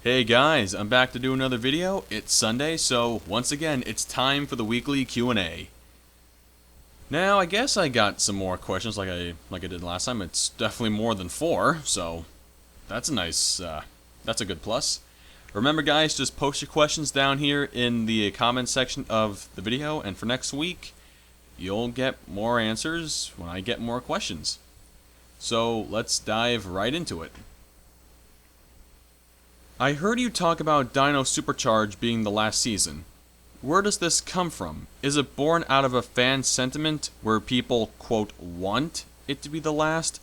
Hey guys, I'm back to do another video. It's Sunday, so once again, it's time for the weekly Q&A. Now, I guess I got some more questions like I did last time. It's definitely more than 4, so that's a nice, that's a good plus. Remember guys, just post your questions down here in the comment section of the video, and for next week, you'll get more answers when I get more questions. So let's dive right into it. I heard you talk about Dino Supercharge being the last season. Where does this come from? Is it born out of a fan sentiment where people, quote, want it to be the last?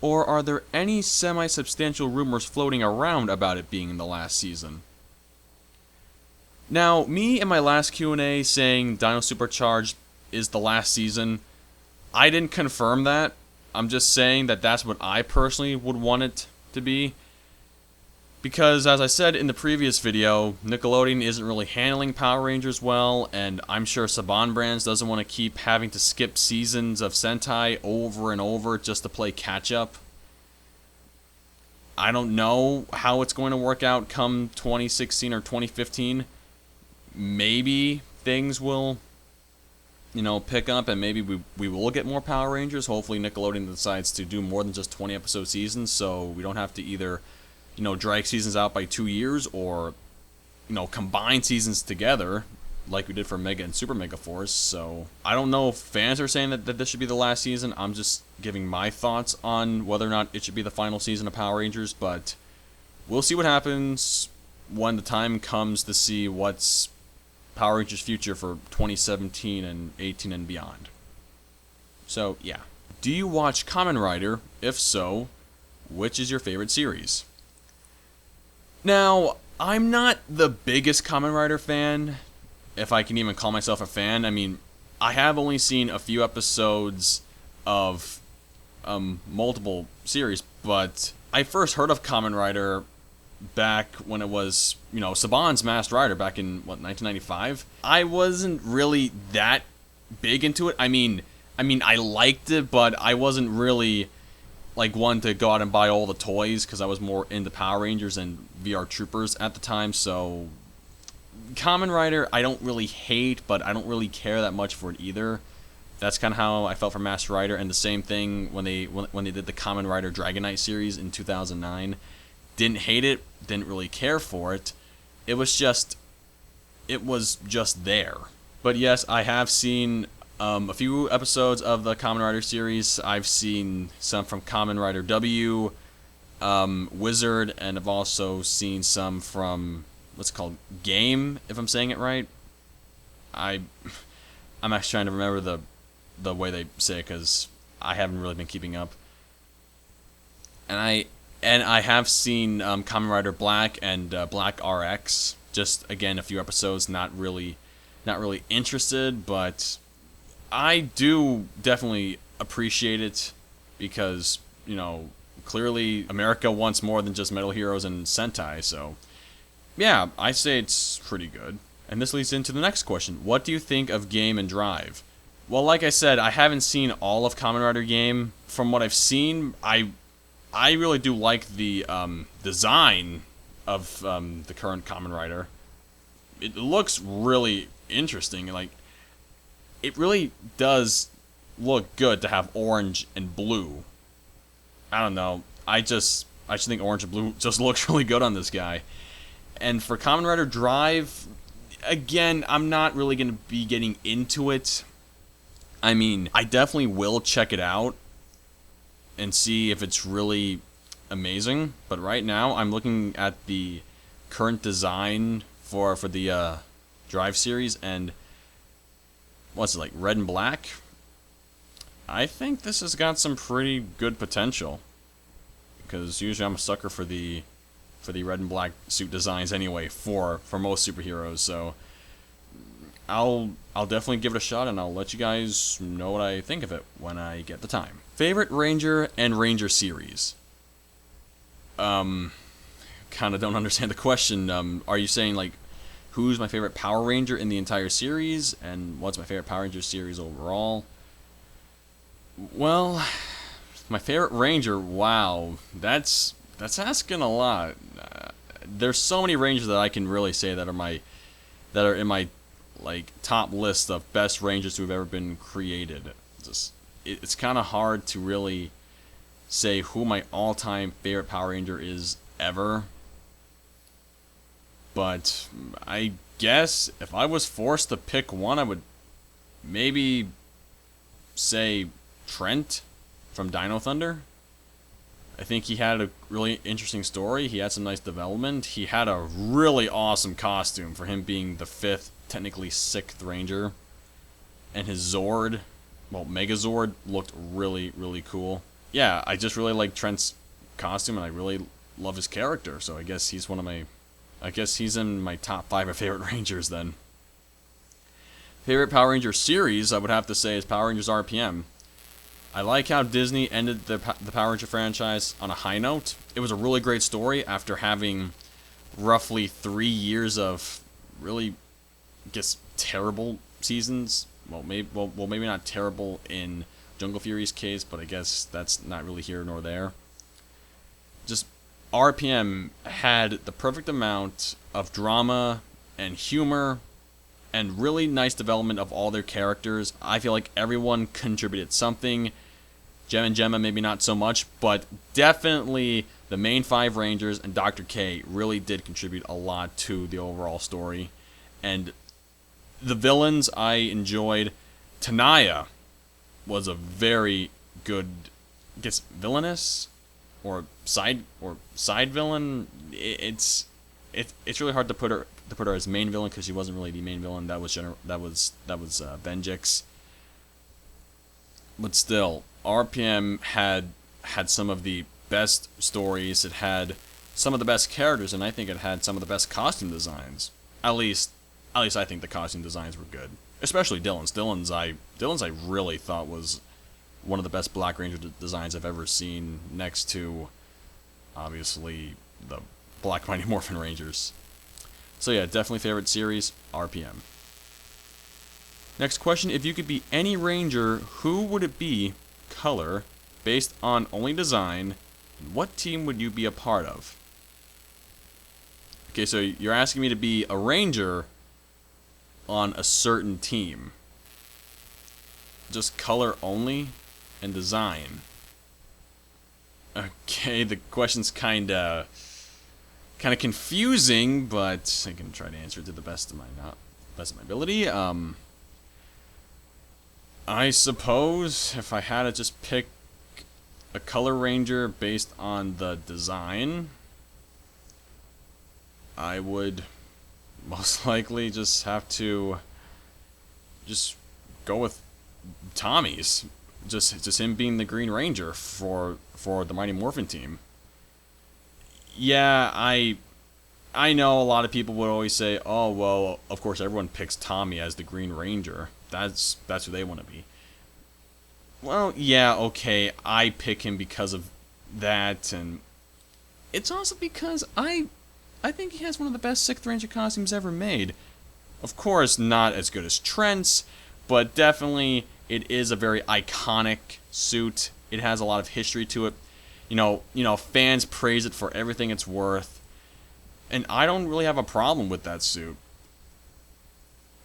Or are there any semi-substantial rumors floating around about it being the last season? Now, me in my last Q&A saying Dino Supercharged is the last season, I didn't confirm that. I'm just saying that that's what I personally would want it to be. Because, as I said in the previous video, Nickelodeon isn't really handling Power Rangers well, and I'm sure Saban Brands doesn't want to keep having to skip seasons of Sentai over and over just to play catch-up. I don't know how it's going to work out come 2016 or 2015. Maybe things will, pick up, and maybe we will get more Power Rangers. Hopefully Nickelodeon decides to do more than just 20-episode seasons, so we don't have to either drag seasons out by 2 years, or, combine seasons together, like we did for Mega and Super Mega Force. So, I don't know if fans are saying that this should be the last season. I'm just giving my thoughts on whether or not it should be the final season of Power Rangers, but we'll see what happens when the time comes to see what's Power Rangers' future for 2017 and 18 and beyond. So, yeah. Do you watch Kamen Rider? If so, which is your favorite series? Now, I'm not the biggest Kamen Rider fan, if I can even call myself a fan. I mean, I have only seen a few episodes of multiple series, but I first heard of Kamen Rider back when it was, Saban's Masked Rider back in, 1995? I wasn't really that big into it. I mean, I liked it, but I wasn't really one to go out and buy all the toys, because I was more into Power Rangers and PRChristopher at the time. So Kamen Rider I don't really hate, but I don't really care that much for it either. That's kind of how I felt for Masked Rider, and the same thing when they did the Kamen Rider Dragon Knight series in 2009. Didn't hate it, didn't really care for it. It was just there. But yes, I have seen a few episodes of the Kamen Rider series. I've seen some from Kamen Rider W, Wizard, and I've also seen some from, what's it called, Game, if I'm saying it right. I'm actually trying to remember the way they say it, because I haven't really been keeping up. And I have seen Kamen Rider Black and Black RX. Just again a few episodes, not really interested, but I do definitely appreciate it, because, clearly America wants more than just Metal Heroes and Sentai, so yeah, I say it's pretty good. And this leads into the next question. What do you think of Game and Drive? Well, like I said, I haven't seen all of Kamen Rider Game. From what I've seen, I really do like the design of the current Kamen Rider. It looks really interesting, it really does look good to have orange and blue. I don't know. I just think orange and blue just looks really good on this guy. And for Kamen Rider Drive, again, I'm not really going to be getting into it. I mean, I definitely will check it out and see if it's really amazing. But right now, I'm looking at the current design for the Drive series, and what's it, red and black? I think this has got some pretty good potential, because usually I'm a sucker for the red and black suit designs anyway for most superheroes. So I'll definitely give it a shot, and I'll let you guys know what I think of it when I get the time. Favorite Ranger and Ranger series? Kind of don't understand the question. Are you saying who's my favorite Power Ranger in the entire series, and what's my favorite Power Ranger series overall? Well, my favorite Ranger, wow, that's asking a lot. there's so many Rangers that I can really say that are in my like top list of best Rangers who have ever been created. It's kind of hard to really say who my all-time favorite Power Ranger is ever. But I guess if I was forced to pick one, I would maybe say Trent from Dino Thunder. I think he had a really interesting story. He had some nice development. He had a really awesome costume for him being the 5th, technically 6th Ranger. And his Zord, well, Megazord, looked really, really cool. Yeah, I just really like Trent's costume, and I really love his character. So I guess he's in my top 5 of favorite Rangers then. Favorite Power Ranger series, I would have to say, is Power Rangers RPM. I like how Disney ended the Power Ranger franchise on a high note. It was a really great story after having roughly 3 years of really, I guess, terrible seasons. Well, maybe not terrible in Jungle Fury's case, but I guess that's not really here nor there. Just RPM had the perfect amount of drama and humor and really nice development of all their characters. I feel like everyone contributed something. Gem and Gemma maybe not so much, but definitely the main 5 Rangers and Dr. K really did contribute a lot to the overall story. And the villains I enjoyed. Tanaya was a very good, I guess, villainess or side villain. It's really hard to put her as main villain because she wasn't really the main villain. That was Venjix. But still, RPM had some of the best stories. It had some of the best characters, and I think it had some of the best costume designs. At least I think the costume designs were good, especially Dylan's. Dylan's I really thought was one of the best Black Ranger designs I've ever seen, next to obviously the Black Mighty Morphin Rangers. So yeah, definitely favorite series, RPM. Next question, if you could be any Ranger, who would it be, color, based on only design, and what team would you be a part of? Okay, so you're asking me to be a Ranger on a certain team. Just color only and design. Okay, the question's kind of confusing, but I can try to answer it to the best of my ability. I suppose if I had to just pick a color Ranger based on the design, I would most likely just have to just go with Tommy's. Just him being the Green Ranger for the Mighty Morphin team. Yeah, I know a lot of people would always say, "Oh, well, of course everyone picks Tommy as the Green Ranger. That's who they want to be." Well, yeah, okay, I pick him because of that, and it's also because I think he has one of the best 6th Ranger costumes ever made. Of course, not as good as Trent's, but definitely it is a very iconic suit. It has a lot of history to it. You know, fans praise it for everything it's worth, and I don't really have a problem with that suit.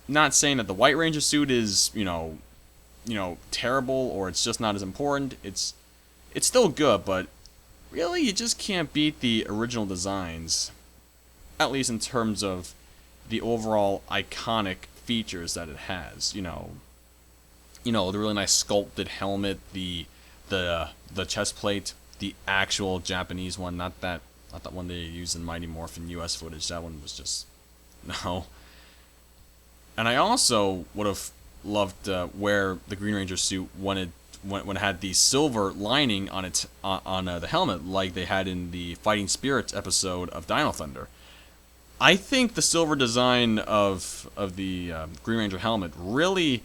Not saying that the White Ranger suit is, terrible or it's just not as important. It's still good, but really you just can't beat the original designs, at least in terms of the overall iconic features that it has. The really nice sculpted helmet, the chest plate, the actual Japanese one, not that one they used in Mighty Morphin US footage. That one was just no. And I also would have loved to wear the Green Ranger suit when it had the silver lining on it on the helmet, like they had in the Fighting Spirits episode of Dino Thunder. I think the silver design of the Green Ranger helmet really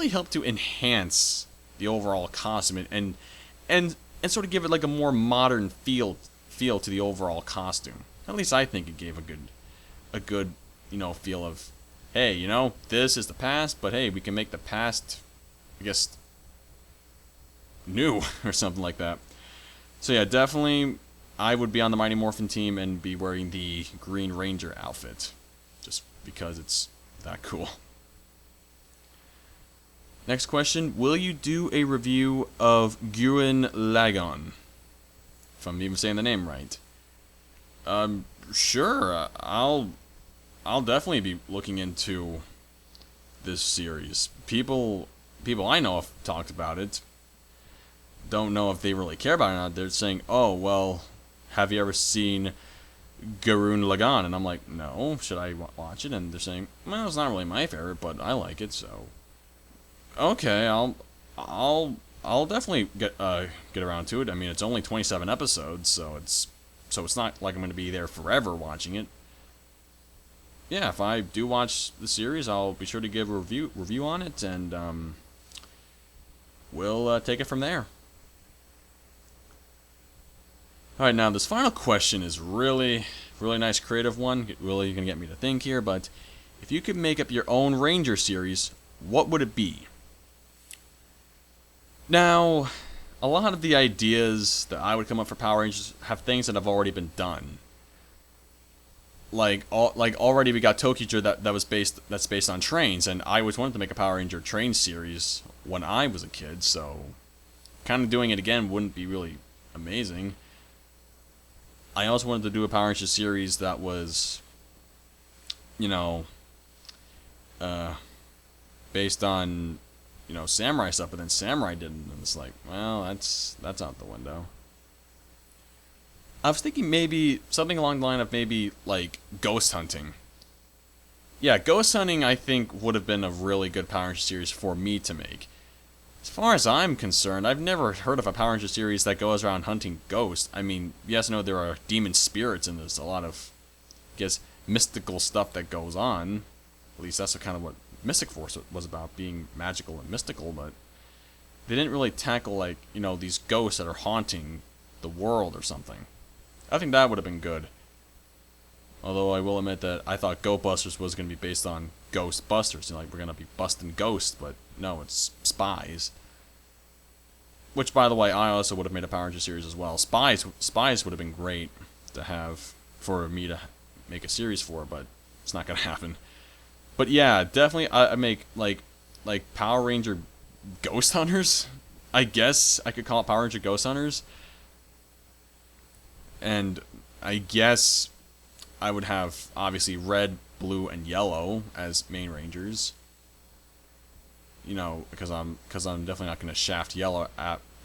helped to enhance the overall costume and sort of give it like a more modern feel to the overall costume. At least I think it gave a good feel of, hey, this is the past, but hey, we can make the past, I guess, new or something like that. So yeah, definitely I would be on the Mighty Morphin team and be wearing the Green Ranger outfit. Just because it's that cool. Next question. Will you do a review of Gurren Lagann? If I'm even saying the name right. Sure. I'll definitely be looking into this series. People I know have talked about it. Don't know if they really care about it or not. They're saying, oh, well, have you ever seen Gurren Lagann? And I'm like, no, should I watch it? And they're saying, well, it's not really my favorite, but I like it, so okay, I'll definitely get around to it. I mean, it's only 27 episodes, so it's not like I'm going to be there forever watching it. Yeah, if I do watch the series, I'll be sure to give a review on it, and we'll take it from there. Alright, now this final question is really nice creative one. Really going to get me to think here, but if you could make up your own Ranger series, what would it be? Now, a lot of the ideas that I would come up for Power Rangers have things that have already been done. Like already we got Tokyo that's based on trains, and I always wanted to make a Power Ranger train series when I was a kid, so kind of doing it again wouldn't be really amazing. I also wanted to do a Power Ranger series that was, based on, samurai stuff, but then samurai didn't, and it's like, well, that's out the window. I was thinking maybe something along the line of maybe like ghost hunting. Yeah, ghost hunting I think would have been a really good Power Ranger series for me to make. As far as I'm concerned, I've never heard of a Power Ranger series that goes around hunting ghosts. I mean, yes, no, there are demon spirits and there's a lot of, I guess, mystical stuff that goes on. At least that's kind of what Mystic Force was about, being magical and mystical, but they didn't really tackle, like, these ghosts that are haunting the world or something. I think that would have been good. Although I will admit that I thought Ghostbusters was going to be based on Ghostbusters. Like, we're going to be busting ghosts, but no, it's spies. Which, by the way, I also would have made a Power Ranger series as well. Spies would have been great to have for me to make a series for, but it's not going to happen. But yeah, definitely I make, like Power Ranger Ghost Hunters? I guess I could call it Power Ranger Ghost Hunters. And I guess I would have, obviously, red, blue, and yellow as main Rangers. Because I'm definitely not going to shaft yellow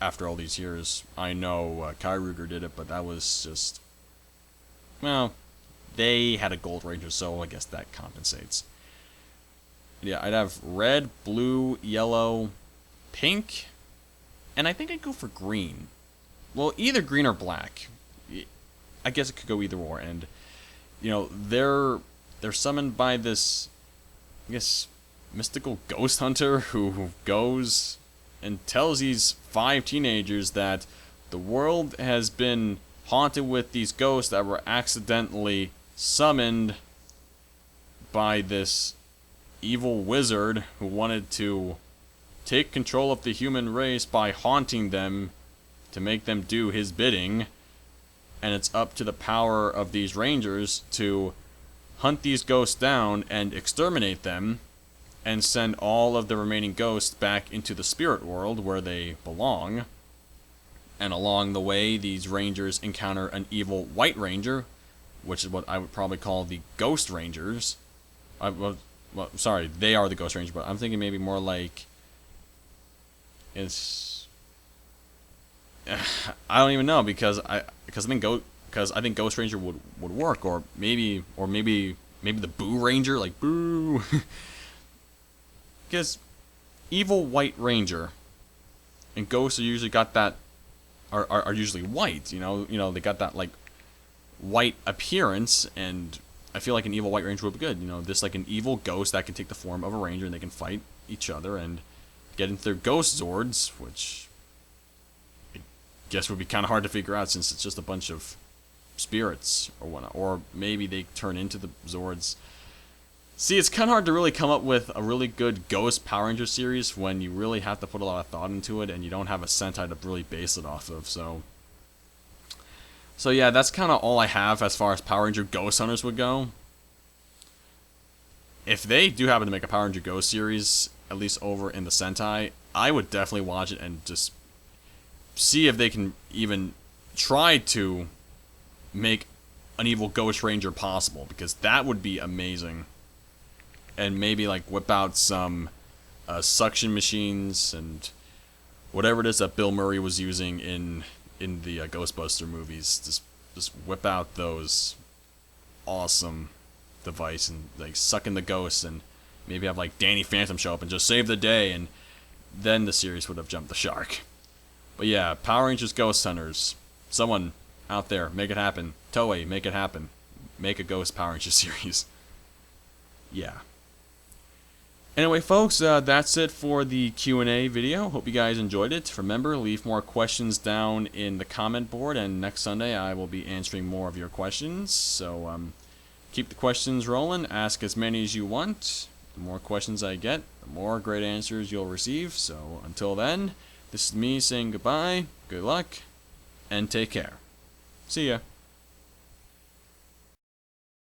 after all these years. I know Kai Ruger did it, but that was just, well, they had a Gold Ranger, so I guess that compensates. Yeah, I'd have red, blue, yellow, pink, and I think I'd go for green. Well, either green or black. I guess it could go either or, and they're summoned by this, I guess, mystical ghost hunter who goes and tells these 5 teenagers that the world has been haunted with these ghosts that were accidentally summoned by this evil wizard who wanted to take control of the human race by haunting them to make them do his bidding. And it's up to the power of these Rangers to hunt these ghosts down and exterminate them and send all of the remaining ghosts back into the spirit world where they belong. And along the way, these Rangers encounter an evil White Ranger, which is what I would probably call the Ghost Rangers. Sorry, they are the Ghost Rangers, but I'm thinking maybe more like it's I don't even know because I think Ghost Ranger would work, or maybe the Boo Ranger, like Boo. Because evil White Ranger and ghosts are usually are usually white, they got that like white appearance, and I feel like an evil White Ranger would be good. This like an evil ghost that can take the form of a Ranger and they can fight each other and get into their ghost Zords, which I guess would be kind of hard to figure out since it's just a bunch of spirits or whatnot. Or maybe they turn into the Zords. See, it's kind of hard to really come up with a really good Ghost Power Ranger series when you really have to put a lot of thought into it and you don't have a Sentai to really base it off of, so So yeah, that's kind of all I have as far as Power Ranger Ghost Hunters would go. If they do happen to make a Power Ranger Ghost series, at least over in the Sentai, I would definitely watch it and just see if they can even try to make an evil Ghost Ranger possible, because that would be amazing. And maybe like whip out some suction machines and whatever it is that Bill Murray was using in the Ghostbuster movies. Just whip out those awesome device and like suck in the ghosts, and maybe have like Danny Phantom show up and just save the day, and then the series would have jumped the shark. But yeah, Power Rangers Ghost Hunters. Someone out there, make it happen. Toei, make it happen. Make a Ghost Power Rangers series. Yeah. Anyway, folks, that's it for the Q&A video. Hope you guys enjoyed it. Remember, leave more questions down in the comment board, and next Sunday I will be answering more of your questions. So keep the questions rolling. Ask as many as you want. The more questions I get, the more great answers you'll receive. So until then, this is me saying goodbye, good luck, and take care. See ya.